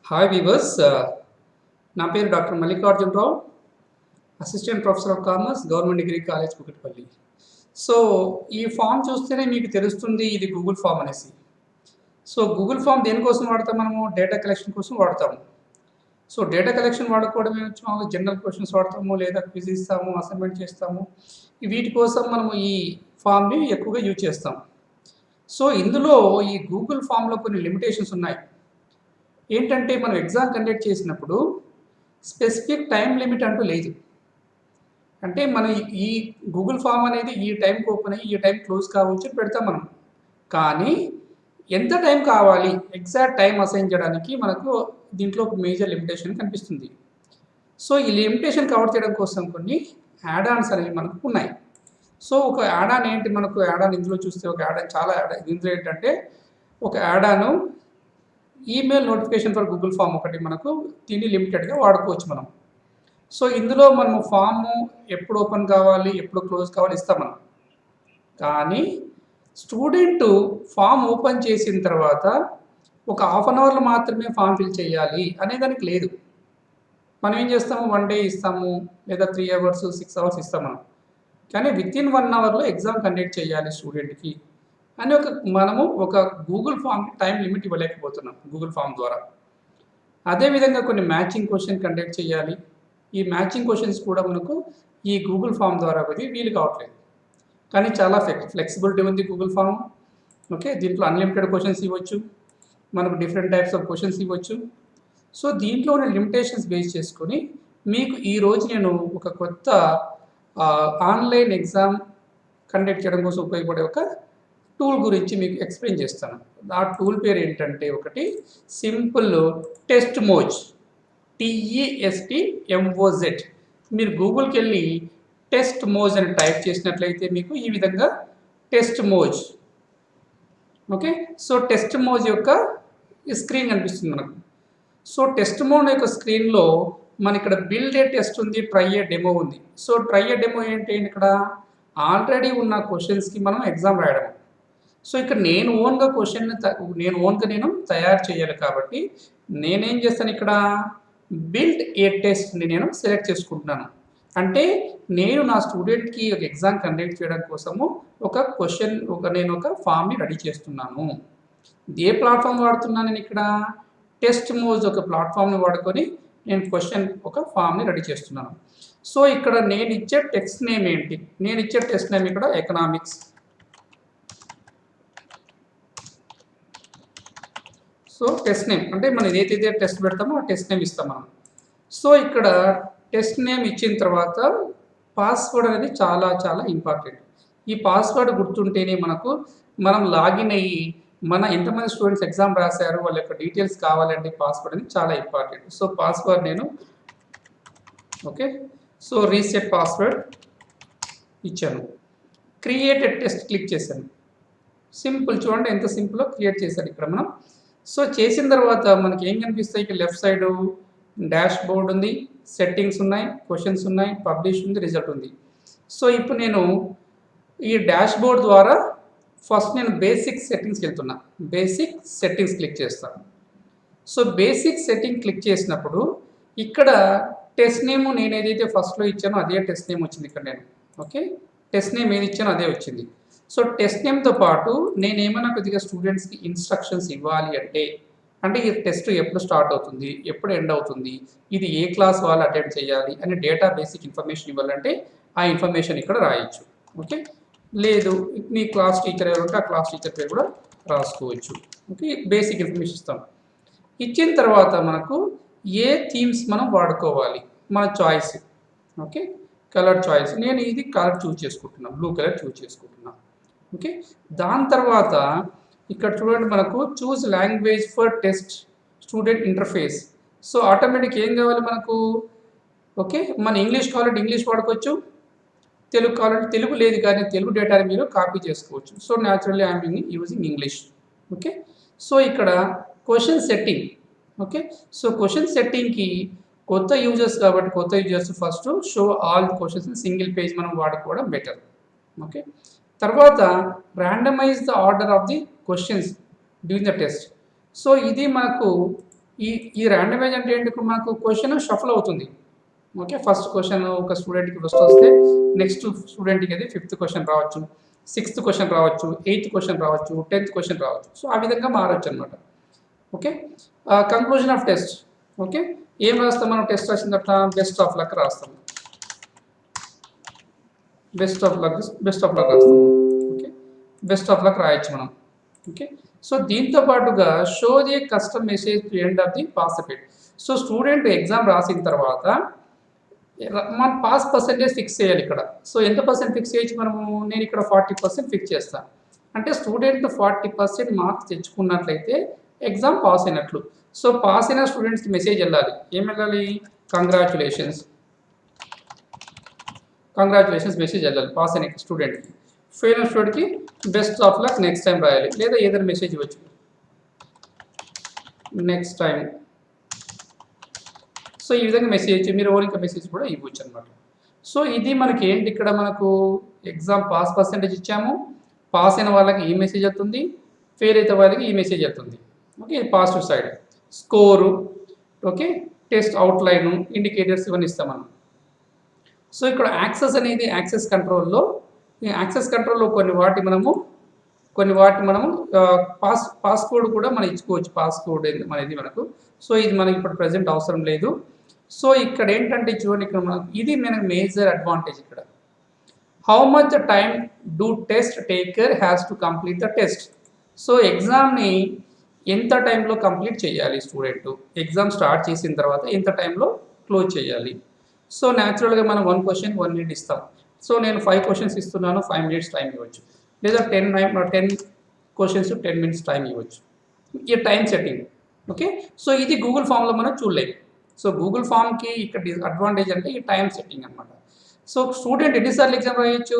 Hi weavers, నా పేరు doctor Mallikarjunarao, assistant professor of commerce, government degree college Kukatpally. So ఈ form చూస్తేనే మీకు తెలుస్తుంది ఇది గూగుల్ ఫామ్ అనేసి. సో గూగుల్ ఫామ్ దేనికోసం వాడతాం? మనము డేటా కలెక్షన్ కోసం వాడతాము. సో డేటా కలెక్షన్ వాడుకోవడమే మామూలుగా జనరల్ క్వశ్చన్స్ వాడతాము, లేదా క్విజ్ ఇస్తాము, అసైన్మెంట్ చేస్తాము. వీటి కోసం మనము ఈ ఫామ్ని ఎక్కువగా యూజ్ చేస్తాం. సో ఇందులో ఈ గూగుల్ ఫామ్లో కొన్ని లిమిటేషన్స్ ఉన్నాయి. ఏంటంటే మనం ఎగ్జామ్ కండక్ట్ చేసినప్పుడు స్పెసిఫిక్ టైం లిమిట్ అంటూ లేదు. అంటే మనం ఈ గూగుల్ ఫామ్ అనేది ఈ టైంకి ఓపెన్ అయ్యి ఈ టైం క్లోజ్ కావచ్చు పెడతాం మనం. కానీ ఎంత టైం కావాలి ఎగ్జాక్ట్ టైం అసైన్ చేయడానికి మనకు దీంట్లో ఒక మేజర్ లిమిటేషన్ కనిపిస్తుంది. సో ఈ లిమిటేషన్ కవర్ చేయడం కోసం కొన్ని యాడ్ ఆన్స్ అనేవి మనకు ఉన్నాయి. సో ఒక యాడ్ ఆన్ ఏంటి? మనకు యాడ్ ఆన్ ఇందులో చూస్తే ఒక యాడ్ ఆన్ చాలా యాడ్ ఇందులో ఏంటంటే ఒక add on email notification for Google form ఒకటి మనకు దీన్ని లిమిటెడ్గా వాడుకోవచ్చు మనం. సో ఇందులో మనము ఫాము ఎప్పుడు ఓపెన్ కావాలి, ఎప్పుడు క్లోజ్ కావాలి ఇస్తాం మనం. కానీ స్టూడెంట్ ఫామ్ ఓపెన్ చేసిన తర్వాత ఒక హాఫ్ అన్ అవర్లో మాత్రమే ఫామ్ ఫిల్ చేయాలి అనే దానికి లేదు. మనం ఏం చేస్తాము, 1 డే ఇస్తాము, లేదా 3 అవర్స్ 6 అవర్స్ ఇస్తాం మనం. కానీ వితిన్ 1 అవర్లో ఎగ్జామ్ కండక్ట్ చేయాలి స్టూడెంట్కి అని మనము ఒక గూగుల్ ఫామ్కి టైం లిమిట్ ఇవ్వలేకపోతున్నాం గూగుల్ ఫామ్ ద్వారా. అదేవిధంగా కొన్ని మ్యాచింగ్ క్వశ్చన్ కండక్ట్ చేయాలి. ఈ మ్యాచింగ్ క్వశ్చన్స్ కూడా మనకు ఈ గూగుల్ ఫామ్ ద్వారా వీలు కావట్లేదు. కానీ చాలా ఫ్లెక్సిబిలిటీ ఉంది గూగుల్ ఫామ్. ఓకే, దీంట్లో అన్లిమిటెడ్ క్వశ్చన్స్ ఇవ్వచ్చు, మనకు డిఫరెంట్ టైప్స్ ఆఫ్ క్వశ్చన్స్ ఇవ్వచ్చు. సో దీంట్లో ఉన్న లిమిటేషన్స్ బేస్ చేసుకొని మీకు ఈరోజు నేను ఒక కొత్త ఆన్లైన్ ఎగ్జామ్ కండక్ట్ చేయడం కోసం ఉపయోగపడే ఒక టూల్ గురించి మీకు ఎక్స్ప్లెయిన్ చేస్తాను. ఆ టూల్ పేరు ఏంటంటే ఒకటి సింపుల్ టెస్ట్ మోజ్, TESTMOZ. మీరు గూగుల్కి వెళ్ళి టెస్ట్ మోజ్ అని టైప్ చేసినట్లయితే మీకు ఈ విధంగా టెస్ట్ మోజ్, ఓకే. సో టెస్ట్ మోజ్ యొక్క స్క్రీన్ కనిపిస్తుంది మనకు. సో టెస్ట్ మోడ్ యొక్క స్క్రీన్లో మన ఇక్కడ బిల్డ్ ఏ టెస్ట్ ఉంది, ట్రై ఏ డెమో ఉంది. సో ట్రై ఏ డెమో ఏంటి? ఇక్కడ ఆల్రెడీ ఉన్న క్వశ్చన్స్కి మనం ఎగ్జామ్ రాయడం. సో ఇక్కడ నేను ఓన్గా నేను తయారు చేయాలి కాబట్టి నేనేం చేస్తాను, ఇక్కడ బిల్డ్ ఏ టెస్ట్ని నేను సెలెక్ట్ చేసుకుంటున్నాను. అంటే నేను నా స్టూడెంట్కి ఒక ఎగ్జామ్ కండక్ట్ చేయడం కోసము నేను ఒక ఫామ్ని రెడీ చేస్తున్నాను. ఏ ప్లాట్ఫామ్ వాడుతున్నాను నేను ఇక్కడ? టెస్ట్ మోజ్ ఒక ప్లాట్ఫామ్ని వాడుకొని నేను ఒక ఫామ్ని రెడీ చేస్తున్నాను. సో ఇక్కడ నేను ఇచ్చే టెక్స్ట్ నేమ్ ఏంటి? నేను ఇచ్చే టెక్స్ట్ నేమ్ ఇక్కడ ఎకనామిక్స్. సో టెస్ట్ నేమ్ అంటే మనం ఏదైతే టెస్ట్ పెడతామో ఆ టెస్ట్ నేమ్ ఇస్తాం మనం. సో ఇక్కడ టెస్ట్ నేమ్ ఇచ్చిన తర్వాత పాస్వర్డ్ అనేది చాలా చాలా ఇంపార్టెంట్. ఈ పాస్వర్డ్ గుర్తుంటేనే మనం లాగిన్ అయ్యి ఎంతమంది స్టూడెంట్స్ ఎగ్జామ్ రాశారు వాళ్ళ యొక్క డీటెయిల్స్ కావాలంటే పాస్వర్డ్ అనేది చాలా ఇంపార్టెంట్. సో పాస్వర్డ్ నేను ఓకే, సో రీసెట్ పాస్వర్డ్ ఇచ్చాను, క్రియేటెడ్ టెస్ట్ క్లిక్ చేశాను. సింపుల్, చూడండి ఎంత సింపుల్లో క్రియేట్ చేశాను ఇక్కడ మనం. సో చేసిన తర్వాత మనకి ఏం కనిపిస్తాయి? ఇక్కడ లెఫ్ట్ సైడ్ డాష్ బోర్డ్ ఉంది, సెట్టింగ్స్ ఉన్నాయి, క్వశ్చన్స్ ఉన్నాయి, పబ్లిష్ ఉంది, రిజల్ట్ ఉంది. సో ఇప్పుడు నేను ఈ డాష్ బోర్డ్ ద్వారా ఫస్ట్ నేను బేసిక్ సెట్టింగ్స్కి వెళ్తున్నా. బేసిక్ సెట్టింగ్స్ క్లిక్ చేస్తాను. సో బేసిక్ సెట్టింగ్ క్లిక్ చేసినప్పుడు ఇక్కడ టెస్ట్ నేమ్ నేను ఏదైతే ఫస్ట్లో ఇచ్చానో అదే టెస్ట్ నేమ్ వచ్చింది ఇక్కడ నేను. ఓకే, టెస్ట్ నేమ్ ఏది ఇచ్చానో అదే వచ్చింది. సో టెస్ట్ నేమ్తో పాటు నేను ఏమైనా కొద్దిగా స్టూడెంట్స్కి ఇన్స్ట్రక్షన్స్ ఇవ్వాలి అంటే ఈ టెస్ట్ ఎప్పుడు స్టార్ట్ అవుతుంది, ఎప్పుడు ఎండ్ అవుతుంది, ఇది ఏ క్లాస్ వాళ్ళు అటెంప్ట్ చేయాలి అని డేటా బేసిక్ ఇన్ఫర్మేషన్ ఇవ్వాలంటే ఆ ఇన్ఫర్మేషన్ ఇక్కడ రాయొచ్చు. ఓకే, లేదు మీ క్లాస్ టీచర్ ఎవరంటే ఆ క్లాస్ టీచర్ పేరు కూడా రాసుకోవచ్చు. ఓకే, బేసిక్ ఇన్ఫర్మేషన్ ఇస్తాం. ఇచ్చిన తర్వాత మనకు ఏ థీమ్స్ మనం వాడుకోవాలి, మన చాయిస్. ఓకే, కలర్ చాయిస్, నేను ఇది కలర్ చూజ్ చేసుకుంటున్నాను, బ్లూ కలర్ చూజ్ చేసుకుంటున్నాను. ఓకే, దాని తర్వాత ఇక్కడ చూడండి మనకు choose language for test student interface. So automatic ఏం కావాలి మనకు? ఓకే, మన ఇంగ్లీష్ కావాలంటే ఇంగ్లీష్ వాడుకోవచ్చు, తెలుగు కావాలంటే తెలుగు, లేదు కానీ తెలుగు డేటాని మీరు కాపీ చేసుకోవచ్చు. So naturally I'm using English. Okay, so ఇక్కడ question setting. Okay, so question సెట్టింగ్కి కొత్త యూజర్స్ కాబట్టి కొత్త users first show all questions single page మనం వాడుకోవడం బెటర్. ఓకే, తర్వాత randomize the order of the questions during the test. So ఇది మనకు ఈ ర్యాండమైజ్ అంటే ఏంటి, ఇప్పుడు మనకు క్వశ్చన్ షఫల్ అవుతుంది. ఓకే, ఫస్ట్ క్వశ్చన్ ఒక స్టూడెంట్కి ఫస్ట్ వస్తే నెక్స్ట్ స్టూడెంట్కి అది 5th క్వశ్చన్ రావచ్చు, 6th క్వశ్చన్ రావచ్చు, 8th క్వశ్చన్ రావచ్చు, 10th క్వశ్చన్ రావచ్చు. సో ఆ విధంగా మారచ్చు అనమాట. Okay, conclusion of test. Okay, ఏం రాస్తాం మనం టెస్ట్ రాసిన తర్వాత? బెస్ట్ ఆఫ్ లక్ రాస్తాం. బెస్ట్ ఆఫ్ లక్ రాస్తాం. ఓకే, బెస్ట్ ఆఫ్ లక్ రాయొచ్చు మనం. ఓకే, సో దీంతో పాటుగా show the custom message to end of the pass అపీట్. సో స్టూడెంట్ ఎగ్జామ్ రాసిన తర్వాత మన పాస్ పర్సెంటేజ్ ఫిక్స్ చేయాలి ఇక్కడ. సో ఎంత పర్సెంట్ ఫిక్స్ చేయొచ్చు మనము? నేను ఇక్కడ 40% ఫిక్స్ చేస్తాను. అంటే స్టూడెంట్ 40% మార్క్స్ తెచ్చుకున్నట్లయితే ఎగ్జామ్ పాస్ అయినట్లు. సో పాస్ అయిన స్టూడెంట్స్కి మెసేజ్ వెళ్ళాలి. ఏం వెళ్ళాలి? కంగ్రాచులేషన్స్ మెసేజ్ వెళ్ళాలి పాస్ అయిన స్టూడెంట్కి. ఫెయిల్ అయిన స్టూడెంట్కి best of luck, next time రాయాలి. లేదా ఏదైనా మెసేజ్ ఇవ్వచ్చు, నెక్స్ట్ టైం. సో ఈ విధంగా మెసేజ్ మీరు ఓన్గా మెసేజ్ కూడా ఇవ్వచ్చు అనమాట. సో ఇది మనకి ఏంటి, ఇక్కడ మనకు ఎగ్జామ్ పాస్ పర్సెంటేజ్ ఇచ్చాము. పాస్ అయిన వాళ్ళకి ఈ మెసేజ్ అవుతుంది, ఫెయిల్ అయితే వాళ్ళకి ఈ మెసేజ్ అవుతుంది. Okay, positive side. Score, okay, test outline, indicators ఇవన్నీ ఇస్తాం మనం. సో ఇక్కడ యాక్సెస్ అనేది యాక్సెస్ కంట్రోల్లో, ఈ యాక్సెస్ కంట్రోల్లో కొన్ని వాటి మనము పాస్ కోడ్ కూడా మనం ఇచ్చుకోవచ్చు. పాస్ కోడ్ అనేది మనకు. సో ఇది మనకి ఇప్పుడు ప్రజెంట్ అవసరం లేదు. సో ఇక్కడ ఏంటంటే చూడండి, ఇక్కడ మనకు ఇది మనకు మేజర్ అడ్వాంటేజ్. ఇక్కడ how much the time do test taker has to complete the test. So ఎగ్జామ్ని ఎంత టైంలో కంప్లీట్ చేయాలి స్టూడెంట్, ఎగ్జామ్ స్టార్ట్ చేసిన తర్వాత ఎంత టైంలో క్లోజ్ చేయాలి. సో న్యాచురల్గా మనం 1 క్వశ్చన్ 1 మినిట్ ఇస్తాం. సో నేను 5 క్వశ్చన్స్ ఇస్తున్నాను, 5 మినిట్స్ టైం ఇవ్వచ్చు. లేదా 10 క్వశ్చన్స్ 10 మినిట్స్ టైం ఇవ్వచ్చు. ఈ టైం సెట్టింగ్. ఓకే, సో ఇది గూగుల్ ఫామ్లో మనం చూడలేము. సో గూగుల్ ఫామ్కి ఇక్కడ అడ్వాంటేజ్ అంటే ఈ టైం సెట్టింగ్ అనమాట. సో స్టూడెంట్ ఎన్నిసార్లు ఎగ్జామ్ రాయొచ్చు,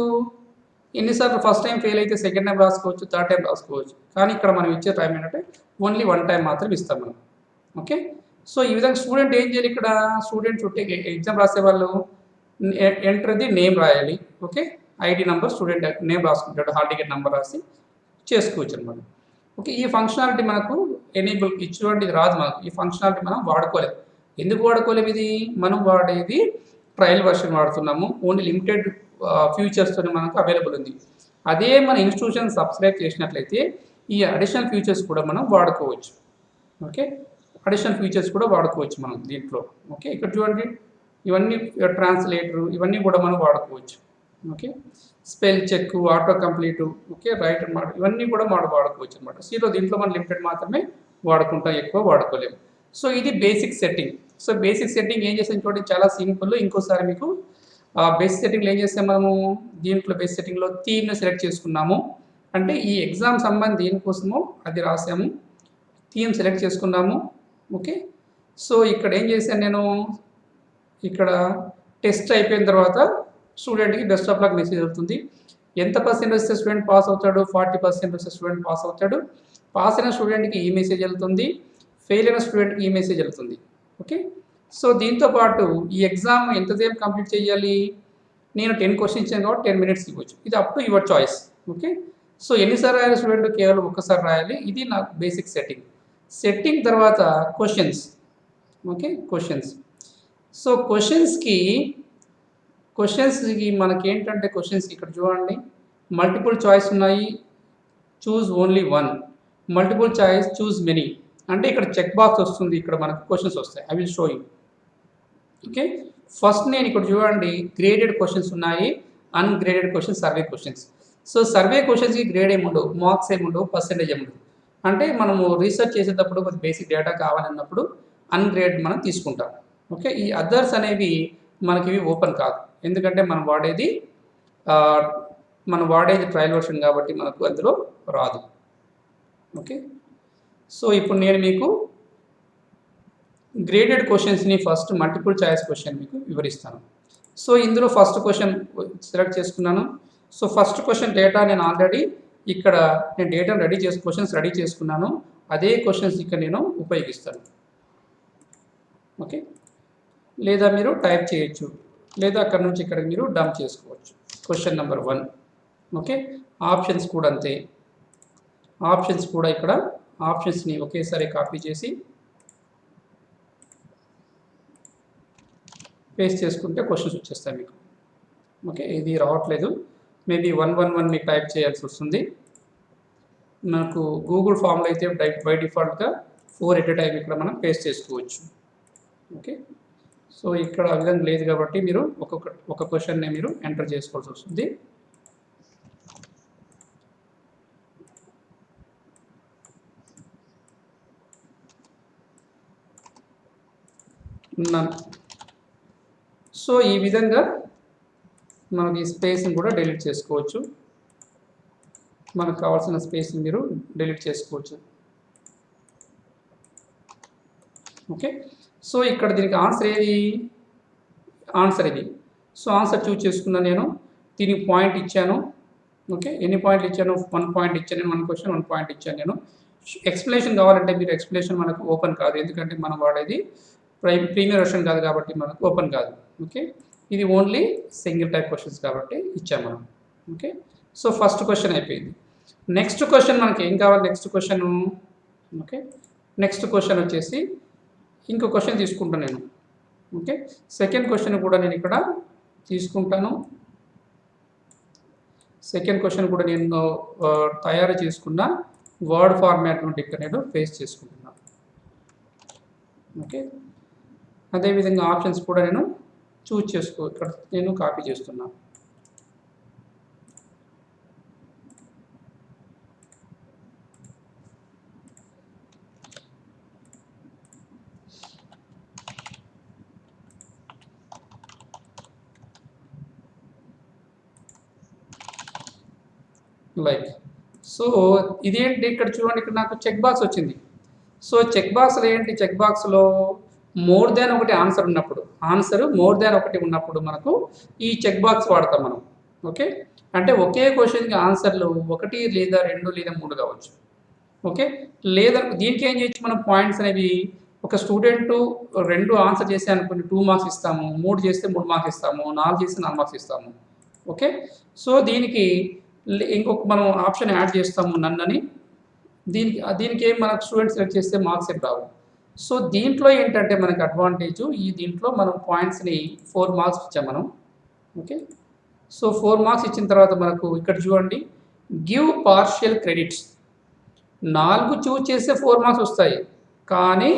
ఎన్నిసార్లు ఫస్ట్ టైం ఫెయిల్ అయితే సెకండ్ టైం రాసుకోవచ్చు, థర్డ్ టైం రాసుకోవచ్చు. కానీ ఇక్కడ మనం ఇచ్చే టైం ఏంటంటే ఓన్లీ 1 టైం మాత్రం ఇస్తాం మనం. ఓకే, సో ఈ విధంగా స్టూడెంట్ ఏం చేయాలి, ఇక్కడ స్టూడెంట్ ఎగ్జామ్ రాసే వాళ్ళు ఎంటర్ ది నేమ్ రాయాలి. Okay, ID number, student name రాసుకుంటాడు, హాల్ టికెట్ నెంబర్ రాసి చేసుకోవచ్చు అనమాట. ఓకే, ఈ ఫంక్షనాలిటీ మనకు ఎనేబుల్ ఇచ్చినటువంటి రాదు మనకు. ఈ ఫంక్షనాలిటీ మనం వాడుకోలేము. ఎందుకు వాడుకోలేము? ఇది మనం వాడేది ట్రయల్ వర్షన్ వాడుతున్నాము, ఓన్లీ లిమిటెడ్ ఫ్యూచర్స్తో మనకు అవైలబుల్ ఉంది. అదే మన ఇన్స్టిట్యూషన్ సబ్స్క్రైబ్ చేసినట్లయితే ఈ అడిషనల్ ఫీచర్స్ కూడా మనం వాడుకోవచ్చు. ఓకే, అడిషనల్ ఫీచర్స్ కూడా వాడుకోవచ్చు మనం దీంట్లో. ఓకే, ఇక్కడ చూడండి, ఇవన్నీ ట్రాన్స్లేటర్, ఇవన్నీ కూడా మనం వాడుకోవచ్చు. Okay, spell check, auto complete, okay, right అనమాట, ఇవన్నీ కూడా మనం వాడుకోవచ్చు అనమాట. సీలో దీంట్లో మనం లిమిటెడ్ మాత్రమే వాడుకుంటాం, ఎక్కువ వాడుకోలేము. సో ఇది basic setting. So basic setting ఏం చేసాం చూడండి, చాలా సింపుల్. ఇంకోసారి మీకు బేసిక్ సెట్టింగ్లో ఏం చేస్తాం మనము, దీంట్లో బేసిక్ సెట్టింగ్లో థీమ్ని సెలెక్ట్ చేసుకున్నాము. అంటే ఈ ఎగ్జామ్ సంబంధం దేనికోసమో అది రాసాము, థీమ్ సెలెక్ట్ చేసుకున్నాము. ఓకే, సో ఇక్కడ ఏం చేశాను నేను, ఇక్కడ టెస్ట్ అయిపోయిన తర్వాత స్టూడెంట్కి బెస్ట్ ఆఫ్ లక్ మెసేజ్ అవుతుంది. ఎంత పర్సెంట్ వస్తే స్టూడెంట్ పాస్ అవుతాడు, 40% వస్తే స్టూడెంట్ పాస్ అవుతాడు. పాస్ అయిన స్టూడెంట్కి ఈ మెసేజ్ వెళ్తుంది, ఫెయిల్ అయిన స్టూడెంట్కి ఈ మెసేజ్ వెళ్తుంది. ఓకే, సో దీంతో పాటు ఈ ఎగ్జామ్ ఎంతసేపు కంప్లీట్ చేయాలి, నేను 10 క్వశ్చన్స్ ఇచ్చాను కాబట్టి 10 మినిట్స్ ఇవ్వచ్చు. ఇది up to your choice. Okay, so ఎన్నిసార్లు రాయాలి స్టూడెంట్, కేవలం ఒక్కసారి రాయాలి. ఇది నా బేసిక్ సెట్టింగ్ తర్వాత క్వశ్చన్స్. ఓకే, సో క్వశ్చన్స్కి మనకి ఏంటంటే క్వశ్చన్స్కి ఇక్కడ చూడండి, మల్టిపుల్ చాయిస్ ఉన్నాయి, choose only 1, multiple choice, choose many. అంటే ఇక్కడ చెక్ బాక్స్ వస్తుంది, ఇక్కడ మనకు క్వశ్చన్స్ వస్తాయి. I will show you. Okay, first నేను ఇక్కడ చూడండి, గ్రేడెడ్ క్వశ్చన్స్ ఉన్నాయి, ungraded questions, survey questions. So survey క్వశ్చన్స్కి గ్రేడ్ ఏముండవు, మార్క్స్ ఏముండవు, పర్సెంటేజ్ ఏముండవు. అంటే మనము రీసెర్చ్ చేసేటప్పుడు కొద్ది బేసిక్ డేటా కావాలన్నప్పుడు అన్గ్రేడ్ మనం తీసుకుంటాం. ఓకే, ఈ అదర్స్ అనేవి మనకి ఇవి ఓపెన్ కాదు, ఎందుకంటే మనం వాడేది ట్రయల్ వర్షన్ కాబట్టి మనకు అందులో రాదు. ఓకే, సో ఇప్పుడు నేను మీకు గ్రేడెడ్ క్వశ్చన్స్ని ఫస్ట్ మల్టిపుల్ చాయిస్ క్వశ్చన్ మీకు వివరిస్తాను. సో ఇందులో ఫస్ట్ క్వశ్చన్ సెలెక్ట్ చేసుకున్నాను. సో ఫస్ట్ క్వశ్చన్ డేటా నేను ఆల్రెడీ ఇక్కడ డేటాను క్వశ్చన్స్ రెడీ చేసుకున్నాను. అదే క్వశ్చన్స్ ఇక్కడ నేను ఉపయోగిస్తాను. ఓకే, లేదా మీరు టైప్ చేయొచ్చు, లేదా అక్కడ నుంచి ఇక్కడ మీరు డంప్ చేసుకోవచ్చు. Question number 1. ఓకే, ఆప్షన్స్ కూడా అంతే. ఆప్షన్స్ కూడా ఇక్కడ ఆప్షన్స్ని ఒకేసారి కాపీ చేసి పేస్ట్ చేసుకుంటే క్వశ్చన్స్ వచ్చేస్తాయి మీకు. ఓకే, ఇది రావట్లేదు, మేబీ 111 మీకు టైప్ చేయాల్సి వస్తుంది. మనకు గూగుల్ ఫామ్లో అయితే బై డిఫాల్ట్గా 4 ఎట్ ఎ టైం ఇక్కడ మనం పేస్ట్ చేసుకోవచ్చు. ఓకే, సో ఇక్కడ ఆ విధంగా లేదు కాబట్టి మీరు ఒక క్వశ్చన్ని మీరు ఎంటర్ చేసుకోవాల్సి వస్తుంది. సో ఈ విధంగా మనకి ఈ స్పేస్ని కూడా డిలీట్ చేసుకోవచ్చు. మనకు కావాల్సిన స్పేస్ని మీరు డిలీట్ చేసుకోవచ్చు. ఓకే, సో ఇక్కడ దీనికి ఆన్సర్ ఏది? ఆన్సర్ ఇది. సో ఆన్సర్ చూస్ చేసుకున్నా నేను, దీనికి పాయింట్ ఇచ్చాను. ఓకే, ఎన్ని పాయింట్లు ఇచ్చాను? 1 పాయింట్ ఇచ్చాను నేను, 1 క్వశ్చన్ 1 పాయింట్ ఇచ్చాను నేను. ఎక్స్ప్లెనేషన్ కావాలంటే మీరు ఎక్స్ప్లెనేషన్ మనకు ఓపెన్ కాదు, ఎందుకంటే మనం వాడేది ప్రీమియర్ వర్షన్ కాదు కాబట్టి మనకు ఓపెన్ కాదు. ఓకే, ఇది ఓన్లీ సింగిల్ టైప్ క్వశ్చన్స్ కాబట్టి ఇచ్చాము మనం. ఓకే, సో ఫస్ట్ క్వశ్చన్ అయిపోయింది. నెక్స్ట్ క్వశ్చన్ మనకి ఏం కావాలి? Next question. Okay, next question వచ్చేసి ఇంకో క్వశ్చన్ తీసుకుంటాను నేను. ఓకే, సెకండ్ క్వశ్చన్ కూడా నేను ఇక్కడ తీసుకుంటాను. సెకండ్ క్వశ్చన్ కూడా నేను తయారు చేసుకున్న వర్డ్ ఫార్మాట్ నుండి ఇక్కడ నేను పేస్ట్ చేసుకుంటున్నాను. ఓకే, అదేవిధంగా ఆప్షన్స్ కూడా నేను చూస్ ఇక్కడ నేను కాపీ చేస్తున్నాను. లైక్ సో ఇదేంటి? ఇక్కడ చూడండి, ఇక్కడ నాకు చెక్ బాక్స్ వచ్చింది. సో చెక్ బాక్స్లో ఏంటి? చెక్ బాక్స్లో మోర్ దాన్ ఒకటి ఆన్సర్ ఉన్నప్పుడు, ఆన్సర్ మోర్ దాన్ ఒకటి ఉన్నప్పుడు మనకు ఈ చెక్ బాక్స్ వాడతాం మనం. ఓకే, అంటే ఒకే క్వశ్చన్కి ఆన్సర్లు 1 లేదా 2 లేదా 3 కావచ్చు. ఓకే, లేదా దీనికి ఏం చేయొచ్చు మనం? పాయింట్స్ అనేవి ఒక స్టూడెంట్ 2 ఆన్సర్ చేస్తే అనుకుని 2 మార్క్స్ ఇస్తాము, 3 చేస్తే 3 మార్క్స్ ఇస్తాము, 4 చేస్తే 4 మార్క్స్ ఇస్తాము. ఓకే, సో దీనికి ఇంకొక మనం ఆప్షన్ యాడ్ చేస్తాము నన్నని. దీనికి ఏం మనకు స్టూడెంట్ సెలెక్ట్ చేస్తే మార్క్స్ ఏం రావు. సో దీంట్లో ఏంటంటే మనకి అడ్వాంటేజ్, దీంట్లో మనం పాయింట్స్ని 4 మార్క్స్ ఇచ్చాం మనం. ఓకే, సో 4 మార్క్స్ ఇచ్చిన తర్వాత మనకు ఇక్కడ చూడండి, గివ్ పార్షియల్ క్రెడిట్స్. 4 చూస్ చేస్తే 4 మార్క్స్ వస్తాయి, కానీ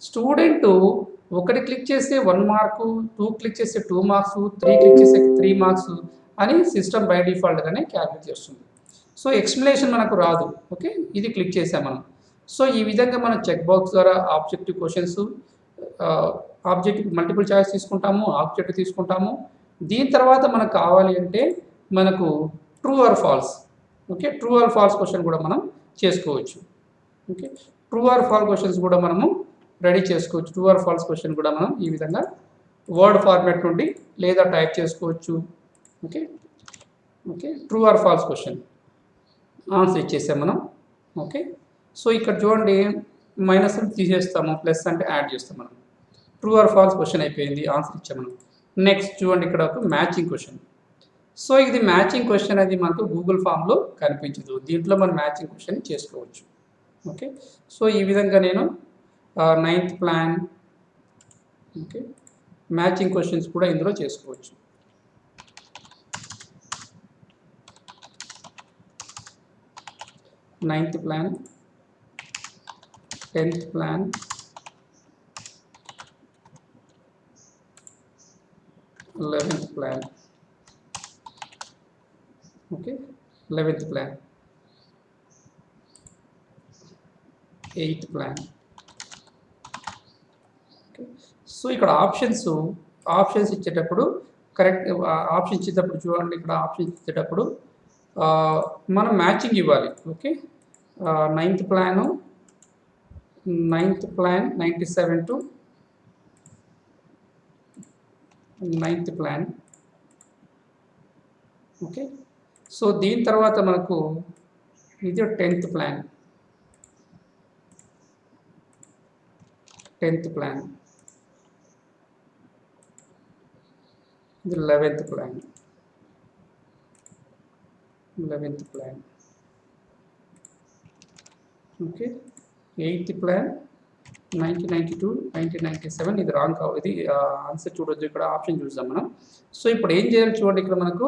స్టూడెంట్ 1 క్లిక్ చేస్తే 1 మార్కు, 2 క్లిక్ చేస్తే 2 మార్క్స్, 3 క్లిక్ చేస్తే 3 మార్క్స్ అని సిస్టమ్ బై డిఫాల్ట్గానే క్యాల్కులేట్ చేస్తుంది. సో ఎక్స్ప్లెనేషన్ మనకు రాదు. ఓకే, ఇది క్లిక్ చేసాం మనం. సో ఈ విధంగా మనం చెక్ బాక్స్ ద్వారా objective questions, objective multiple choice తీసుకుంటాము, ఆబ్జెక్టివ్ తీసుకుంటాము. దీని తర్వాత మనకు కావాలి అంటే మనకు true or false. Okay, true or false question కూడా మనం చేసుకోవచ్చు. Okay, true or false questions కూడా మనము రెడీ చేసుకోవచ్చు. ట్రూ ఆర్ ఫాల్స్ క్వశ్చన్ కూడా మనం ఈ విధంగా వర్డ్ ఫార్మాట్ నుండి లేదా టైప్ చేసుకోవచ్చు. Okay, okay, true or false question answer ఇచ్చేసాం మనం. ఓకే, సో ఇక్కడ చూడండి, మైనస్ తీసేస్తాము, ప్లస్ అంటే యాడ్ చేస్తాం మనం. ట్రూ ఆర్ ఫాల్స్ క్వశ్చన్ అయిపోయింది, ఆన్సర్ ఇచ్చాం మనం. నెక్స్ట్ చూడండి, ఇక్కడ ఒక మ్యాచింగ్ క్వశ్చన్. సో ఇది మ్యాచింగ్ క్వశ్చన్ అది మనకు గూగుల్ ఫామ్లో కనిపించదు, దీంట్లో మనం మ్యాచింగ్ క్వశ్చన్ చేసుకోవచ్చు. ఓకే, సో ఈ విధంగా నేను 9th plan, okay, matching questions కూడా ఇందులో చేసుకోవచ్చు. Ninth plan, 10th plan, 11th plan. Okay, 11th plan, 8th plan. Okay, so ఇక్కడ ఆప్షన్స్ ఇచ్చేటప్పుడు కరెక్ట్ ఆప్షన్ ఇచ్చేటప్పుడు చూడండి, ఇక్కడ ఆప్షన్ ఇచ్చేటప్పుడు మనం మ్యాచింగ్ ఇవ్వాలి. Okay, 9th plan 97 to 9th plan. Okay, so దీని తర్వాత మనకు ఇది 10th ప్లాన్, 10th ప్లాన్, ఇది 11th plan, 11th plan. Okay, 8th plan, 1992 1997 ఇది రాంగ్ కావు, ఇది ఆన్సర్ చూడొచ్చు. ఇక్కడ ఆప్షన్ చూద్దాం మనం. సో ఇప్పుడు ఏం చేయాలి చూడండి ఇక్కడ మనకు.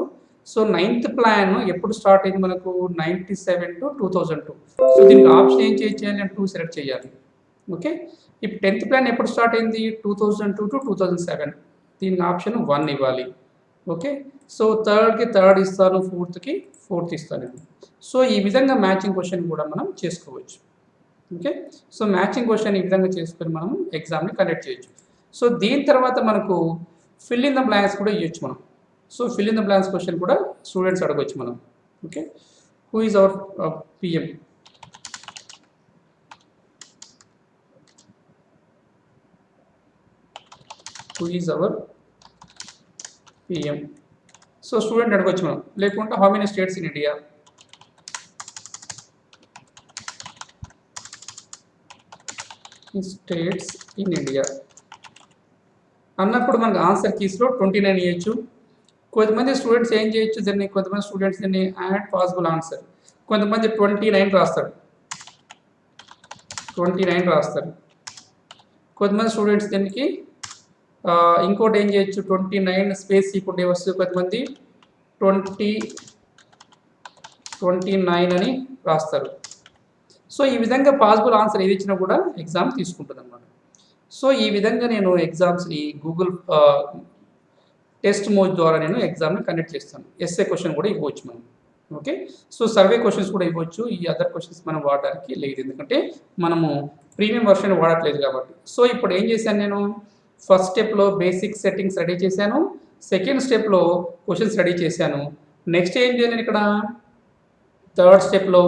సో 9th ప్లాన్ ఎప్పుడు స్టార్ట్ అయింది మనకు 97 to 2002. సో దీనికి ఆప్షన్ ఏం చేయాలి అంటే 2 సెలెక్ట్ చేయాలి. ఓకే, ఇప్పుడు 10th ప్లాన్ ఎప్పుడు స్టార్ట్ అయింది 2002 to 2007. దీనికి ఆప్షన్ 1 ఇవ్వాలి. ఓకే, సో థర్డ్కి థర్డ్ ఇస్తాను, ఫోర్త్కి ఫోర్త్ ఇస్తాను. సో ఈ విధంగా మ్యాచింగ్ క్వశ్చన్ కూడా మనం చేసుకోవచ్చు. ఓకే, సో మ్యాచింగ్ క్వశ్చన్ ఈ విధంగా చేసుకొని మనం ఎగ్జామ్ని కండక్ట్ చేయొచ్చు. సో దీని తర్వాత మనకు ఫిల్ ఇన్ ద బ్లాంక్స్ కూడా ఇవ్వచ్చు మనం. So fill in the blanks question కూడా స్టూడెంట్స్ అడగవచ్చు మనం. Okay, who is our PM? Who is our PM? So student అడగవచ్చు మనం. లేకుంటే how many states in India? States in India అన్నప్పుడు మనకు ఆన్సర్ కీస్లో 29 ఇవ్వచ్చు. కొంతమంది స్టూడెంట్స్ ఏం చేయొచ్చు దీన్ని, కొంతమంది స్టూడెంట్స్ దీన్ని యాడ్ పాసిబుల్ ఆన్సర్, కొంతమంది 29 రాస్తారు, 29 రాస్తారు. కొంతమంది స్టూడెంట్స్ దీనికి ఇంకోటి ఏం చేయొచ్చు, 29 స్పేస్ ఇవ్వకుండా వస్తుంది. కొంతమంది 29 అని రాస్తారు. సో ఈ విధంగా పాసిబుల్ ఆన్సర్ ఏది ఇచ్చినా కూడా ఎగ్జామ్ తీసుకుంటుంది అన్నమాట. సో ఈ విధంగా నేను ఎగ్జామ్స్ని గూగుల్ టెస్ట్ మోడ్ ద్వారా నేను ఎగ్జామ్ని కండక్ట్ చేస్తాను. ఎస్ఏ క్వశ్చన్ కూడా ఇవ్వచ్చు మనం. ఓకే, సో సర్వే క్వశ్చన్స్ కూడా ఇవ్వచ్చు. ఈ అదర్ క్వశ్చన్స్ మనం వాడడానికి లేదు, ఎందుకంటే మనము ప్రీమియం వర్షన్ వాడట్లేదు కాబట్టి. సో ఇప్పుడు ఏం చేశాను నేను, ఫస్ట్ స్టెప్లో బేసిక్ సెట్టింగ్స్ రెడీ చేశాను, సెకండ్ స్టెప్లో క్వశ్చన్స్ రెడీ చేశాను. నెక్స్ట్ ఏం చేయాలి ఇక్కడ, థర్డ్ స్టెప్లో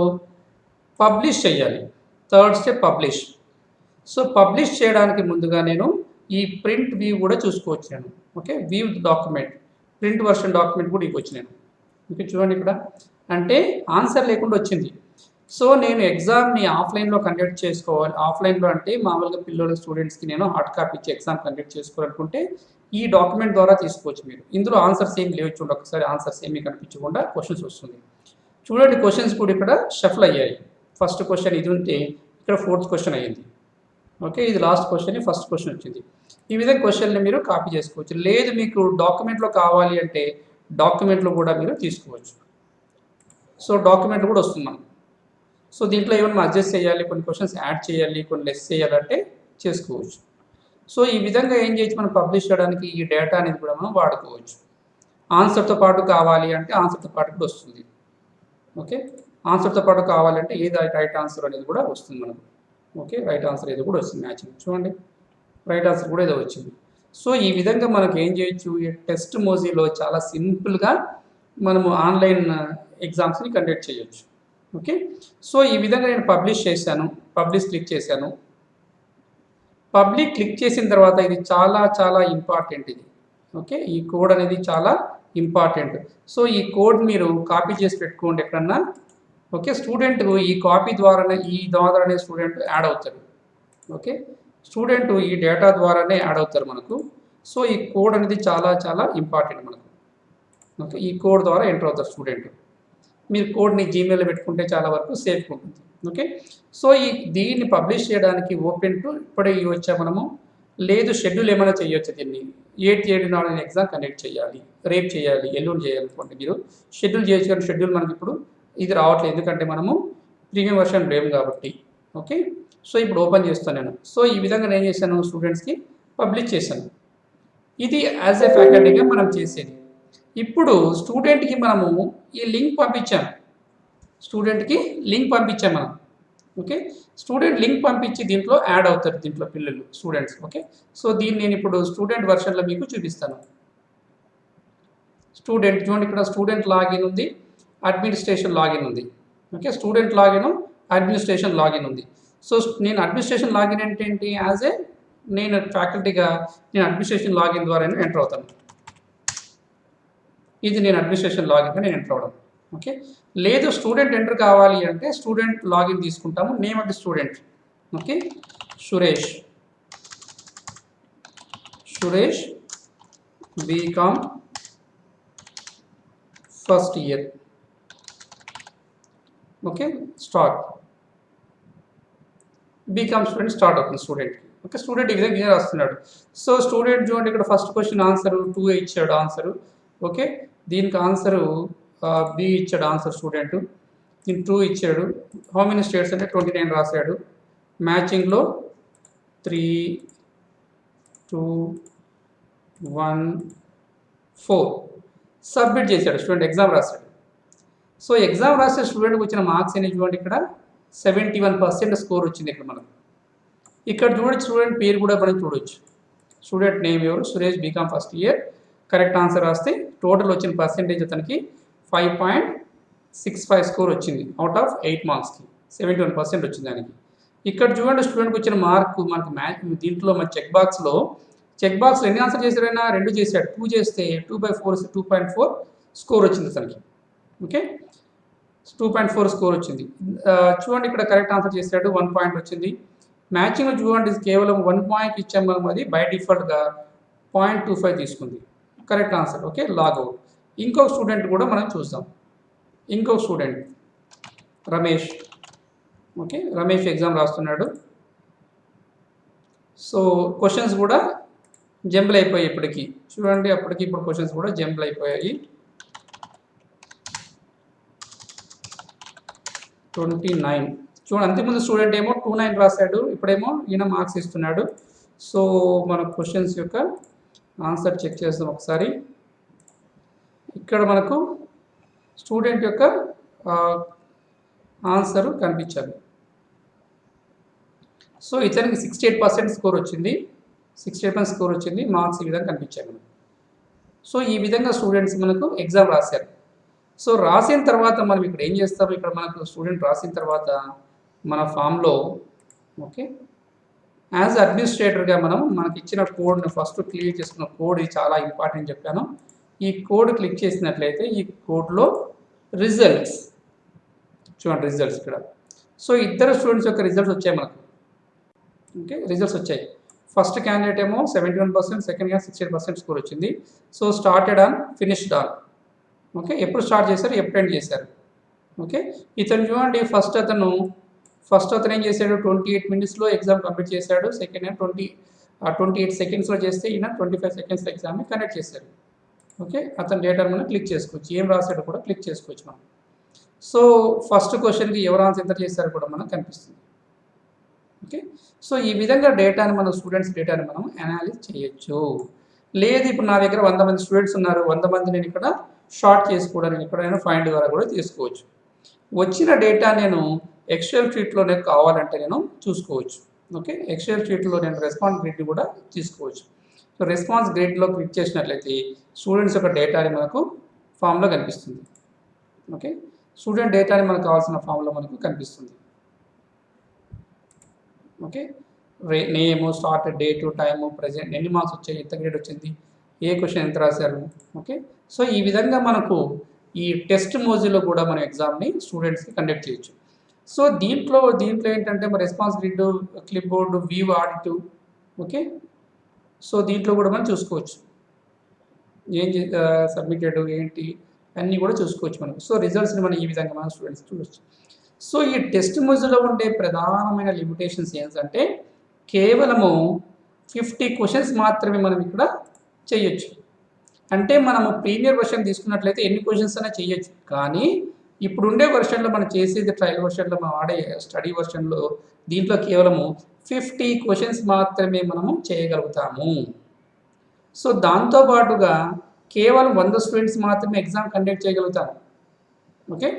పబ్లిష్ చేయాలి. Third step publish. So publish చేయడానికి ముందుగా నేను ఈ ప్రింట్ వ్యూ కూడా చూసుకోవచ్చు నేను. Okay, view document, print version document కూడా ఇవ్వచ్చు నేను. ఓకే, చూడండి ఇక్కడ అంటే ఆన్సర్ లేకుండా వచ్చింది. సో నేను ఎగ్జామ్ని ఆఫ్లైన్లో కండక్ట్ చేసుకోవాలి. ఆఫ్లైన్లో అంటే మామూలుగా పిల్లల స్టూడెంట్స్కి నేను హార్డ్ కాపీ ఇచ్చి ఎగ్జామ్ కండక్ట్ చేసుకోవాలనుకుంటే ఈ డాక్యుమెంట్ ద్వారా తీసుకోవచ్చు మీరు. ఇందులో ఆన్సర్స్ ఏమి లేవు చూడండి, ఒకసారి ఆన్సర్స్ ఏమీ కనిపించకుండా క్వశ్చన్స్ వస్తుంది. చూడండి క్వశ్చన్స్ కూడా ఇక్కడ షఫల్ అయ్యాయి. ఫస్ట్ క్వశ్చన్ ఇది ఉంటే ఇక్కడ ఫోర్త్ క్వశ్చన్ అయ్యింది. ఓకే, ఇది లాస్ట్ క్వశ్చన్, ఫస్ట్ క్వశ్చన్ వచ్చింది. ఈ విధంగా క్వశ్చన్ని మీరు కాపీ చేసుకోవచ్చు. లేదు మీకు డాక్యుమెంట్లో కావాలి అంటే డాక్యుమెంట్లో కూడా మీరు తీసుకోవచ్చు. సో డాక్యుమెంట్ కూడా వస్తుంది మనం. సో దీంట్లో ఏమైనా అడ్జస్ట్ చేయాలి, కొన్ని క్వశ్చన్స్ యాడ్ చేయాలి, కొన్ని లెస్ చేయాలంటే చేసుకోవచ్చు. సో ఈ విధంగా ఏం చేయొచ్చు, మనం పబ్లిష్ చేయడానికి ఈ డేటా అనేది కూడా మనం వాడుకోవచ్చు. ఆన్సర్తో పాటు కావాలి అంటే ఆన్సర్తో పాటు కూడా వస్తుంది. ఓకే, ఆన్సర్తో పాటు కావాలంటే ఏది రైట్ ఆన్సర్ అనేది కూడా వస్తుంది మనకు. ఓకే, రైట్ ఆన్సర్ ఏదో కూడా వస్తుంది మ్యాచింగ్. చూడండి రైట్ ఆన్సర్ కూడా ఏదో వచ్చింది. సో ఈ విధంగా మనకు ఏం చేయొచ్చు, ఈ టెస్ట్ మోజీలో చాలా సింపుల్గా మనము ఆన్లైన్ ఎగ్జామ్స్ని కండక్ట్ చేయొచ్చు. ఓకే, సో ఈ విధంగా నేను పబ్లిష్ చేశాను, పబ్లిష్ క్లిక్ చేశాను. పబ్లిక్ క్లిక్ చేసిన తర్వాత ఇది చాలా చాలా ఇంపార్టెంట్ ఇది. ఓకే, ఈ కోడ్ అనేది చాలా ఇంపార్టెంట్. సో ఈ కోడ్ మీరు కాపీ చేసి పెట్టుకోండి ఎక్కడన్నా. ఓకే, స్టూడెంట్ ఈ కాపీ ద్వారానే స్టూడెంట్ యాడ్ అవుతారు. ఓకే, స్టూడెంట్ ఈ డేటా ద్వారానే యాడ్ అవుతారు మనకు. సో ఈ కోడ్ అనేది చాలా చాలా ఇంపార్టెంట్ మనకు. ఓకే, ఈ కోడ్ ద్వారా ఎంటర్ అవుతారు స్టూడెంట్. మీరు కోడ్ని జీమెయిల్లో పెట్టుకుంటే చాలా వరకు సేఫ్గా ఉంటుంది. ఓకే, సో దీన్ని పబ్లిష్ చేయడానికి ఓపెన్ టు ఇప్పుడే వచ్చా మనము. లేదు షెడ్యూల్ ఏమైనా చేయొచ్చు దీన్ని. 8/7 నాడు నేను ఎగ్జామ్ కండక్ట్ చేయాలి, రేపు చేయాలి, ఎల్లుండి చేయాలనుకోండి మీరు షెడ్యూల్ చేయొచ్చు. కానీ షెడ్యూల్ మనకి ఇప్పుడు ఇది రావట్లేదు, ఎందుకంటే మనము ప్రీమియం వర్షన్ లేము కాబట్టి. ఓకే, సో ఇప్పుడు ఓపెన్ చేస్తాను నేను. సో ఈ విధంగా నేను చేశాను, స్టూడెంట్స్కి పబ్లిష్ చేశాను. ఇది యాజ్ ఏ ఫ్యాకల్టీగా మనం చేసేది. ఇప్పుడు స్టూడెంట్కి మనము ఈ లింక్ పంపించాము, స్టూడెంట్కి లింక్ పంపించాం మనం. ఓకే, స్టూడెంట్ లింక్ పంపించి దీంట్లో యాడ్ అవుతారు, దీంట్లో పిల్లలు స్టూడెంట్స్. ఓకే, సో దీన్ని నేను ఇప్పుడు స్టూడెంట్ వర్షన్లో మీకు చూపిస్తాను. స్టూడెంట్ చూడండి, ఇక్కడ స్టూడెంట్ లాగిన్ ఉంది, అడ్మినిస్ట్రేషన్ లాగిన్ ఉంది. Okay, student login, administration login ఉంది. సో నేను అడ్మినిస్ట్రేషన్ లాగిన్ అంటే ఏంటి, యాజ్ ఏ నేను ఫ్యాకల్టీగా నేను అడ్మినిస్ట్రేషన్ లాగిన్ ద్వారా ఎంటర్ అవుతాను. ఇది నేను అడ్మినిస్ట్రేషన్ లాగిన్గా నేను ఎంటర్ అవ్వడం. ఓకే, లేదు స్టూడెంట్ ఎంటర్ కావాలి అంటే స్టూడెంట్ లాగిన్ తీసుకుంటాము. Name of the student okay, Suresh BCom first year. Okay, start BCom student start అవుతుంది స్టూడెంట్కి. ఓకే, స్టూడెంట్ ఈ విధంగా రాస్తున్నాడు. సో స్టూడెంట్ చూడండి ఇక్కడ ఫస్ట్ క్వశ్చన్ ఆన్సర్ 2 ఇచ్చాడు ఆన్సరు. ఓకే, దీనికి ఆన్సరు బి ఇచ్చాడు ఆన్సర్ స్టూడెంట్. దీనికి 2 ఇచ్చాడు. హౌ మెనీ స్టేట్స్ అంటే 29 రాశాడు. మ్యాచింగ్లో 3, 2, 1, 4 సబ్మిట్ చేశాడు. స్టూడెంట్ ఎగ్జామ్ రాశాడు. సో ఎగ్జామ్ రాసే స్టూడెంట్కి వచ్చిన మార్క్స్ ఎన్ని చూడండి, ఇక్కడ 71% స్కోర్ వచ్చింది. ఇక్కడ మనం ఇక్కడ చూడొచ్చు, స్టూడెంట్ పేరు కూడా మనం చూడొచ్చు. స్టూడెంట్ నేమ్ ఎవరు, Suresh, BCom first year. Correct answer రాస్తే టోటల్ వచ్చిన పర్సెంటేజ్ అతనికి 5.65 స్కోర్ వచ్చింది. అవుట్ ఆఫ్ 8 మార్క్స్కి 71% వచ్చింది దానికి. ఇక్కడ చూడండి స్టూడెంట్కి వచ్చిన మార్కు మనకు దీంట్లో మన చెక్ బాక్స్లో ఎన్ని ఆన్సర్ చేశారైనా 2 చేశాడు. 2 చేస్తే 2/4 2.4 స్కోర్ వచ్చింది అతనికి. ఓకే, 2.4 స్కోర్ వచ్చింది. చూడండి ఇక్కడ కరెక్ట్ ఆన్సర్ చేశాడు, 1 పాయింట్ వచ్చింది. మ్యాచింగ్ చూడండి కేవలం 1 పాయింట్ ఇచ్చాం మనం, అది బై డిఫాల్ట్గా 0.25 తీసుకుంది. Correct answer. Okay, logout. ఇంకొక స్టూడెంట్ కూడా మనం చూద్దాం. ఇంకొక student Ramesh. Okay, Ramesh exam రాస్తున్నాడు. సో క్వశ్చన్స్ కూడా జంపుల్ అయిపోయాయి ఇప్పటికి. చూడండి అప్పటికి ఇప్పుడు క్వశ్చన్స్ కూడా జంపుల్ అయిపోయాయి. 29 చూడండి, అంతకుముందు స్టూడెంట్ ఏమో 29 రాశాడు, ఇప్పుడేమో ఈయన మార్క్స్ ఇస్తున్నాడు. సో మన క్వశ్చన్స్ యొక్క ఆన్సర్ చెక్ చేద్దాం ఒకసారి. ఇక్కడ మనకు స్టూడెంట్ యొక్క ఆన్సర్ కనిపించాలి. సో ఇతనికి 68% స్కోర్ వచ్చింది. 68% స్కోర్ వచ్చింది. మార్క్స్ ఈ విధంగా కనిపించాయి మనకు. సో ఈ విధంగా స్టూడెంట్స్ మనకు ఎగ్జామ్ రాశారు. సో రాసిన తర్వాత మనం ఇక్కడ ఏం చేస్తాము, ఇక్కడ మనకు స్టూడెంట్ రాసిన తర్వాత మన ఫామ్లో ఓకే యాజ్ అడ్మినిస్ట్రేటర్గా మనకి ఇచ్చిన కోడ్ని ఫస్ట్ క్లియర్ చేసుకున్న కోడ్ ఇది చాలా ఇంపార్టెంట్ చెప్పాను. ఈ కోడ్ క్లిక్ చేసినట్లయితే ఈ కోడ్లో రిజల్ట్స్ చూడండి, రిజల్ట్స్ ఇక్కడ. సో ఇద్దరు స్టూడెంట్స్ యొక్క రిజల్ట్స్ వచ్చాయి మనకు. ఓకే, రిజల్ట్స్ వచ్చాయి. ఫస్ట్ క్యాండిడేట్ ఏమో 71%, సెకండ్ క్యాండిడేట్ 68% స్కోర్ వచ్చింది. So started on, finished on. Okay, ఎప్పుడు స్టార్ట్ చేశారు, ఎప్పుడు ఎండ్ చేశారు. ఓకే, ఇతను చూడండి ఫస్ట్ అతను ఏం చేశాడు, 28 minutesలో ఎగ్జామ్ కంప్లీట్ చేశాడు. సెకండ్ 28 secondsలో చేస్తే ఈయన 25 secondsలో ఎగ్జామ్ని కండక్ట్ చేశారు. ఓకే, అతని డేటా మనం క్లిక్ చేసుకోవచ్చు, ఏం రాశాడో కూడా క్లిక్ చేసుకోవచ్చు మనం. సో ఫస్ట్ క్వశ్చన్కి ఎవరు ఆన్సర్ ఎంత చేశారో కూడా మనకు కనిపిస్తుంది. ఓకే, సో ఈ విధంగా డేటాని మనం స్టూడెంట్స్ డేటాని మనం అనాలిసిస్ చేయొచ్చు. లేదు ఇప్పుడు నా దగ్గర 100 మంది స్టూడెంట్స్ ఉన్నారు, 100 మంది నేను ఇక్కడ షార్ట్ చేసి కూడా నేను ఎక్కడైనా ఫైండ్ ద్వారా కూడా తీసుకోవచ్చు. వచ్చిన డేటా నేను ఎక్సెల్ షీట్లోనే కావాలంటే నేను చూసుకోవచ్చు. ఓకే, ఎక్సెల్ షీట్లో నేను రెస్పాన్స్ గ్రిడ్ కూడా తీసుకోవచ్చు. సో రెస్పాన్స్ గ్రిడ్లో క్లిక్ చేసినట్లయితే స్టూడెంట్స్ యొక్క డేటాని మనకు ఫామ్లో కనిపిస్తుంది. ఓకే, స్టూడెంట్ డేటాని మనకు కావాల్సిన ఫామ్లో మనకు కనిపిస్తుంది. ఓకే, నేము, స్టార్ట్ డేటు, టైము, ప్రజెంట్, ఎన్ని మార్క్స్ వచ్చాయి, ఎంత గ్రేడ్ వచ్చింది, ఏ క్వశ్చన్ ఎంత రాశారు. ఓకే, సో ఈ విధంగా మనకు ఈ టెస్ట్ మోజీలో కూడా మన ఎగ్జామ్ని స్టూడెంట్స్కి కండక్ట్ చేయొచ్చు. సో దీంట్లో ఏంటంటే మన response grid, clip board, view, audit. Okay, so దీంట్లో కూడా మనం చూసుకోవచ్చు ఏం సబ్మిటెడ్ ఏంటి అన్నీ కూడా చూసుకోవచ్చు మనకు. సో రిజల్ట్స్ని మనం ఈ విధంగా మన స్టూడెంట్స్ చూడవచ్చు. సో ఈ టెస్ట్ మోజీలో ఉండే ప్రధానమైన లిమిటేషన్స్ ఏంటంటే కేవలము 50 క్వశ్చన్స్ మాత్రమే మనం ఇక్కడ చేయొచ్చు. అంటే మనము ప్రీమియర్ వర్షన్ తీసుకున్నట్లయితే ఎన్ని క్వశ్చన్స్ అయినా చేయొచ్చు. కానీ ఇప్పుడుండే వర్షన్లో మనం చేసేది ట్రయల్ వర్షన్లో మనం ఆడే స్టడీ వర్షన్లో దీంట్లో కేవలము 50 క్వశ్చన్స్ మాత్రమే మనము చేయగలుగుతాము. సో దాంతోపాటుగా కేవలం 100 స్టూడెంట్స్ మాత్రమే ఎగ్జామ్ కండక్ట్ చేయగలుగుతాము. ఓకే,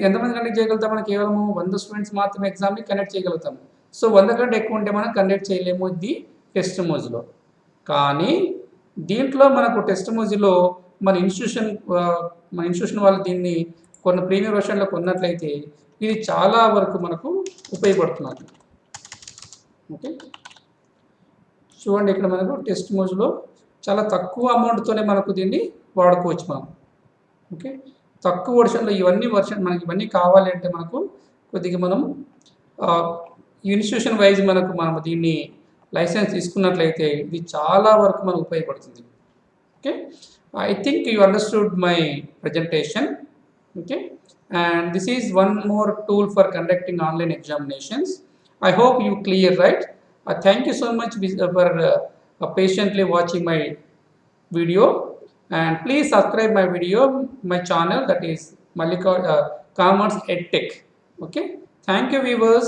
ఎంతమంది కండక్ట్ చేయగలుగుతాం, మనం కేవలము 100 స్టూడెంట్స్ మాత్రమే ఎగ్జామ్ని కండక్ట్ చేయగలుగుతాము. సో 100 కంటే ఎక్కువ ఉంటే మనం కండక్ట్ చేయలేము ఇది టెస్ట్ మోజీలో. కానీ దీంట్లో మనకు టెస్ట్ మోజీలో మన ఇన్స్టిట్యూషన్ వాళ్ళు దీన్ని కొన్ని ప్రీమియర్ వర్షన్లో కొన్నట్లయితే ఇది చాలా వరకు మనకు ఉపయోగపడుతున్నారు. ఓకే, చూడండి ఇక్కడ మనకు టెస్ట్ మోజీలో చాలా తక్కువ అమౌంట్తోనే మనకు దీన్ని వాడుకోవచ్చు మనం. ఓకే, తక్కువ వర్షన్లో మనకి ఇవన్నీ కావాలి అంటే మనకు కొద్దిగా మనం ఇన్స్టిట్యూషన్ వైజ్ మనం దీన్ని లైసెన్స్ తీసుకున్నట్లయితే ఇది చాలా వరకు మనకు ఉపయోగపడుతుంది. Okay, I think you understood my presentation. Okay, and this is one more tool for conducting online examinations. I hope you clear, right? Thank you so much for patiently watching my video, and please subscribe my video, my channel, that is Commerce EdTech. Okay, thank you viewers.